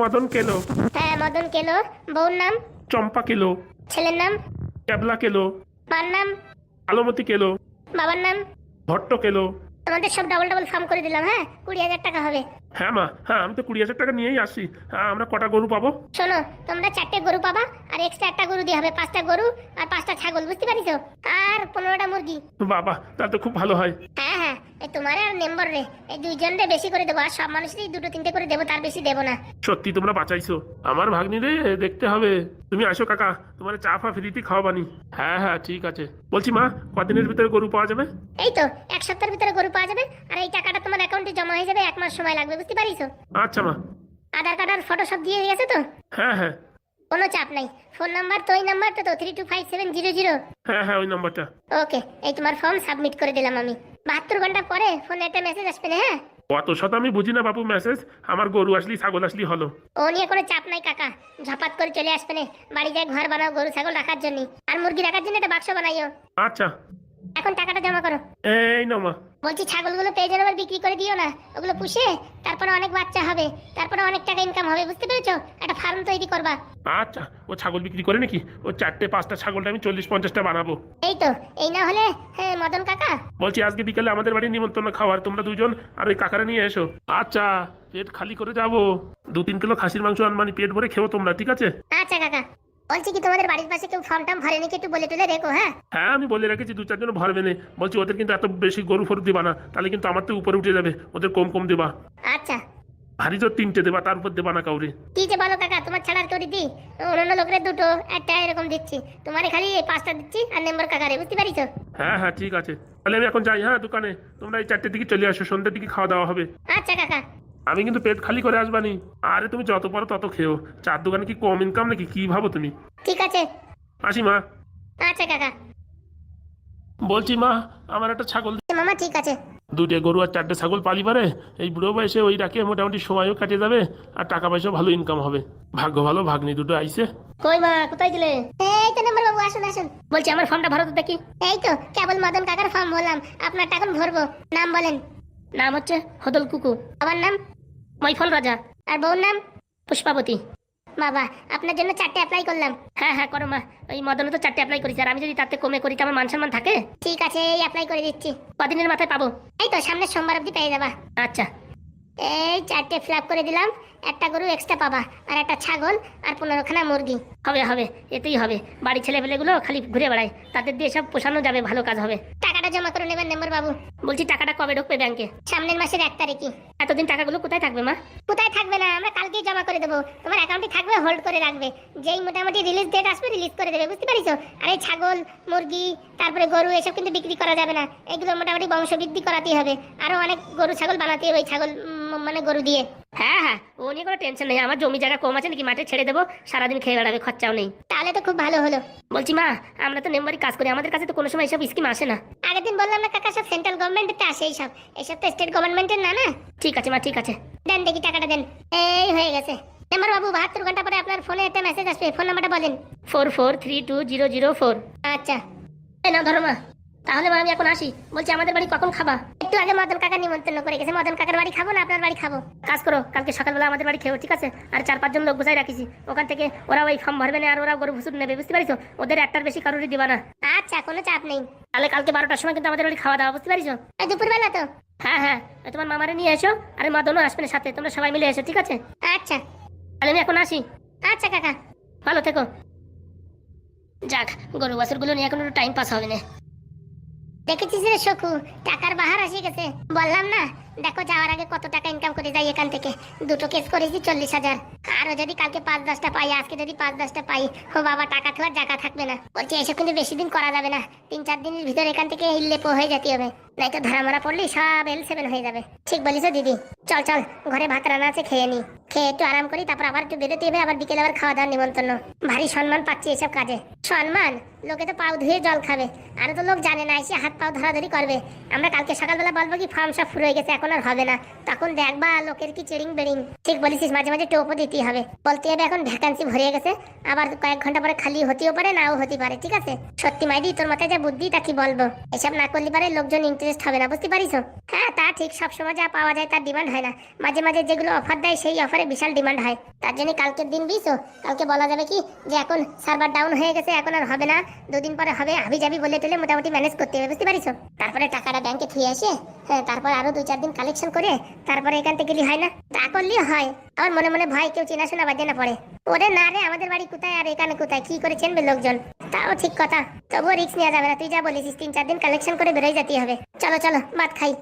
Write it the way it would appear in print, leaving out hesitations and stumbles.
মদন কেলো। হ্যাঁ মদন কেলো। বউর নাম? চম্পা কেলো। ছেলের নাম? ক্যাবলা কেলো। মার নাম? আলমতি কেলো। বাবার নাম? ভট্ট কেলো। তোমাদের সব ডাবল ডাবল ফার্ম করে দিলাম। হ্যাঁ 20,000 টাকা হবে। হ্যাঁ মা, হ্যাঁ আমি তো 20,000 টাকা নিয়েই আসি। হ্যাঁ, আমরা কটা গরু পাবো? শোনো, তোমরা 4টে গরু পাবা, আর এক্সট্রা একটা গরু দিয়ে হবে 5টা গরু আর 5টা ছাগল, বুঝতে পারিছো? আর 15টা মুরগি। বাবা, তাহলে তো খুব ভালো হয়। হ্যাঁ হ্যাঁ, এই তোমারে আর মেম্বার রে, এই দুইজনরে বেশি করে দেবো, আর সব মানুষেরই 2-3টে করে দেবো, তার বেশি দেবো না। সত্যি তোমরা বাঁচাইছো আমার ভাগ্নি রে, দেখতে হবে। তুমি আসো কাকা, তোমার চা ফা ফ্রিতে খাওয়াবানি। হ্যাঁ হ্যাঁ ঠিক আছে। বলছি মা, কদিনের ভিতরে গরু পাওয়া যাবে? এই তো 1 সপ্তাহের ভিতরে গরু পাওয়া যাবে, আর এই টাকাটা তোমার অ্যাকাউন্টে জমা হয়ে যাবে। 1 মাস সময় লাগবে, বুঝতে পারিছো? আচ্ছা মা। আধার কার্ড আর ফটো সব দিয়ে গেছে তো? হ্যাঁ হ্যাঁ। কোনো চাপ নাই। ফোন নাম্বার তো ওই নাম্বারটা তো 325700। হ্যাঁ হ্যাঁ, ওই নাম্বারটা। ওকে, এই তোমার ফর্ম সাবমিট করে দিলাম আমি। 72 ঘন্টা পরে ফোনে একটা মেসেজ আসবে না? হ্যাঁ, অত শত আমি বুঝি না বাপু মেসেজ। আমার গরু আসলি ছাগল আসলি হলো। ও নিয়ে কোনো চাপ নাই কাকা, ঝপাত করে চলে আসবে না। বাড়ি যায় ঘর বানাও গরু ছাগল রাখার জন্য, আর মুরগি রাখার জন্য একটা বাক্স বানাইও। আচ্ছা। এখন টাকাটা জমা করো। এই নাও মা। বলছি ছাগলগুলো পেয়ে যেন আবার বিক্রি করে দিও না, ওগুলো পুষে তারপরে অনেক বাচ্চা হবে, তারপরে অনেক টাকা ইনকাম হবে, বুঝতে পেরেছো? একটা ফার্ম তৈরি করবা। আচ্ছা, ও ছাগল বিক্রি করে নাকি? ও 4-5টা ছাগলটা আমি 40-50টা বানাবো। এই তো, এই না হলে হ্যাঁ মদন কাকা। বলছি আজকে বিকেলে আমাদের বাড়ি নিমন্ত্রণ খাওয়ার, তোমরা দুজন আর ওই কাকারা নিয়ে এসো। আচ্ছা, পেট খালি করে যাবো। 2-3 কিলো খাসির মাংস আনবানি, পেট ভরে খেও তোমরা, ঠিক আছে? আচ্ছা কাকা। বলছি কি, তোমাদের বাড়ির পাশে কেউ ফর্ম টার্ম ভরেনি কি? একটু বলে টুলে রেখো। হ্যাঁ হ্যাঁ, আমি বলে রেখেছি 2-4 জন ভরবে না। বলছি ওদের কিন্তু এত বেশি গরু ফরু দিবা না, তাহলে কিন্তু আমার তো উপরে উঠে যাবে। ওদের কম কম দেবা। আচ্ছা। ভারী জোর 3টে দেবা, তার উপর দেবা না কাউরে। কি যে বলো কাকা, তোমার ছাড়া আর কেউ দিদি? অন্যান্য লোকের 2টো 1টা এরকম দিচ্ছি, তোমারে খালি এই 5টা দিচ্ছি, আর মেম্বার কাকারে, বুঝতে পারিছো? হ্যাঁ হ্যাঁ ঠিক আছে। তাহলে আমি এখন যাই, হ্যাঁ দোকানে। তোমরা এই 4টের দিকে চলে আসো, সন্ধ্যের দিকে খাওয়া দাওয়া হবে। আচ্ছা কাকা। আমি কিন্তু পেট খালি করে আসবানি। আরে তুমি যত পারো তত খেও। চার দোকানে কি কম ইনকাম নাকি? কি ভাবো তুমি? ঠিক আছে। আসি মা। আচ্ছা কাকা। বলছি মা, আমার একটা ছাগল। মামা ঠিক আছে। 2টে গরু আর 4টে ছাগল পালি পারে। এই বুড়ো বয়সে ওই রাখে মোটামুটি সময়ও কাটে যাবে, আর টাকা পয়সাও ভালো ইনকাম হবে। ভাগ্য ভালো, ভাগ্নি দুটো আইছে। কই মা, কোথায় গেলে? এই তো নাম্বার বাবু, আসুন আসুন। বলছি আমার ফর্মটা ভরো তো দেখি। এই তো কেবল মদন কাকার ফর্ম ভরলাম, আপনারটা এখন ভরবো। নাম বলেন। নাম হচ্ছে হদল কুকু। আমার নাম মৈফল রাজা। আর বউর নাম পুষ্পাবতী। বাবা, আপনার জন্য 4টে অ্যাপ্লাই করলাম। হ্যাঁ হ্যাঁ করো মা, ওই মদনও তো 4টে অ্যাপ্লাই করেছি, আর আমি যদি তাতে কমে করি তো আমার মান সম্মান থাকে। ঠিক আছে, এই অ্যাপ্লাই করে দিচ্ছি। কদিনের মাথায় পাবো? এই তো সামনের সোমবার অবধি পেয়ে যাবা। আচ্ছা, এই 4টে ফিল আপ করে দিলাম। একটা গরু এক্সট্রা পাবা, আর একটা ছাগল, আর 15খানা মুরগি। হবে হবে, এতেই হবে। বাড়ি ছেলেপেলেগুলো খালি ঘুরে বেড়ায়, তাদের দিয়ে সব পোষানো যাবে, ভালো কাজ হবে। টাকাটা জমা করে নেবেন মেম্বার বাবু। বলছি টাকাটা কবে ঢুকবে ব্যাংকে? সামনের মাসের 1 তারিখে। এতদিন টাকাগুলো কোথায় থাকবে মা? কোথায় থাকবে না, আমরা কালকেই জমা করে দেবো। তোমার অ্যাকাউন্টে থাকবে, হোল্ড করে রাখবে। যেই মোটামুটি রিলিজ ডেট আসবে রিলিজ করে দেবে, বুঝতে পারিছো? আর এই ছাগল, মুরগি, তারপরে গরু, এসব কিন্তু বিক্রি করা যাবে না। এগুলো মোটামুটি বংশ বৃদ্ধি করাতেই হবে। আরো অনেক গরু ছাগল বানাতে হবে ওই ছাগল মানে গরু দিয়ে। হ্যাঁ হ্যাঁ, ও নিয়ে কোনো টেনশন নেই। আমার জমি জায়গা কম আছে নাকি, মাঠে ছেড়ে দেবো, সারাদিন খেয়ে বেড়াবে, খরচাও নেই। তাহলে তো খুব ভালো হলো। বলছি মা, আমরা তো মেম্বারি কাজ করি, আমাদের কাছে তো কোনো সময় এসব স্কিম আসে না। আগের দিন বললাম না কাকা, সব সেন্ট্রাল গভর্নমেন্টের আসে এইসব, এসব তো স্টেট গভর্নমেন্টের না। না ঠিক আছে মা, ঠিক আছে। দেন দেখি টাকাটা দেন। এই হয়ে গেছে। মেম্বার বাবু, 72 ঘন্টা পরে আপনার ফোনে একটা মেসেজ আসবে। ফোন নাম্বারটা বলেন। 44320004। আচ্ছা, এই নাও ধরো মা। তাহলে মা আমি এখন আসি। বলছি আমাদের বাড়ি কখন খাবা? একটু আগে মদন কাকা নিমন্ত্রণ করে গেছে। মদন কাকার বাড়ি খাবো না আপনার বাড়ি খাবো? কাজ করো, কালকে সকালবেলা আমাদের বাড়ি খেও, ঠিক আছে? আর 4-5 জন লোক গুছাই রাখিছি, ওখান থেকে ওরা ওই ফর্ম ভরবে না, আর ওরা গরু ভুসুর নেবে, বুঝতে পারিছো? ওদের একটার বেশি কারোরই দিবা না। আচ্ছা, কোনো চাপ নেই। তাহলে কালকে 12টার সময় কিন্তু আমাদের বাড়ি খাওয়া দাওয়া, বুঝতে পারিছো? দুপুরবেলা তো? হ্যাঁ হ্যাঁ, তোমার মামারে নিয়ে এসো, আর মদনও আসবে না সাথে, তোমরা সবাই মিলে এসো, ঠিক আছে? আচ্ছা, তাহলে আমি এখন আসি। আচ্ছা কাকা, ভালো থেকো। যাক, গরু বাছুরগুলো নিয়ে এখন টাইম পাস হবে না। দেখেছিস রে শকু, টাকার বাহার আসি গেছে। বললাম না, দেখো যাওয়ার আগে কত টাকা ইনকাম করে যাই এখান থেকে। 2টো কেস করেছি 40,000। আরো যদি কালকে 5-10টা পাই, আজকে যদি 5-10টা পাই, ও বাবা, টাকা তো আর জায়গা থাকবে না। বলছি এসব কিন্তু বেশি দিন করা যাবে না। 3-4 দিনের ভিতরে এখান থেকে হিল্লেপো হয়ে যেতে হবে, নাই তো ধরা মারা পড়লেই সব L7 হয়ে যাবে। ঠিক বলিস দিদি। চল চল, ঘরে ভাত রান্না আছে, খেয়ে নি। খেয়ে একটু আরাম করি, তারপর আবার একটু বেরোতে হবে। আবার বিকেলে আবার খাওয়া দাওয়ার নিমন্ত্রণ। ভারী সম্মান পাচ্ছি এসব কাজে। সম্মান? লোকে তো পাও ধুয়ে জল খাবে, আর তো লোক জানে না, এসে হাত পাও ধরাধরি করবে। আমরা কালকে সকালবেলা বলবো কি ফর্ম সব ফুরো হয়ে গেছে, এখন তখন আর হবে না, তখন দেখবা লোকের কি চেরিং বেরিং। ঠিক বলেছিস, মাঝে মাঝে টোপও দিতেই হবে, বলতে হবে এখন ভ্যাকান্সি ভরে গেছে, আবার কয়েক ঘন্টা পরে খালি হতেও পারে নাও হতে পারে। ঠিক আছে, সত্যি মাইদি তোর মাথায় যা বুদ্ধি তা কি বলবো, এসব না করলে পারে লোকজন ইন্টারেস্ট হবে না, বুঝতে পারিস? হ্যাঁ তা ঠিক, সবসময় যা পাওয়া যায় তার ডিমান্ড হয় না, মাঝে মাঝে যেগুলো অফার দেয় সেই অফারে বিশাল ডিমান্ড হয়। তার জন্য কালকের দিন বিছো, কালকে বলা যাবে কি যে এখন সার্ভার ডাউন হয়ে গেছে, এখন আর হবে না, দুদিন পরে হবে, হাবি যাবি বলে টলে মোটামুটি ম্যানেজ করতে হবে, বুঝতে পারিস? তারপরে টাকাটা ব্যাংকে থুয়ে আসে, হ্যাঁ তারপর আরো 2-4 দিন কালেকশন করে তারপরে এখান থেকে গেলে হয় না? তা করলেই হয়। আমার মনে মনে ভয় কেউ চেনা শোনা বাজে না পড়ে। ওরে না রে, আমাদের বাড়ি কোথায় আর এখানে কোথায়, কি করে চেনবে লোকজন? তাও ঠিক কথা, তবুও রিস্ক নেওয়া যাবে না, তুই যা বলেছিস 3-4 দিন কালেকশন করে বেরোয় যেতে হবে। চলো চলো ভাত খাই।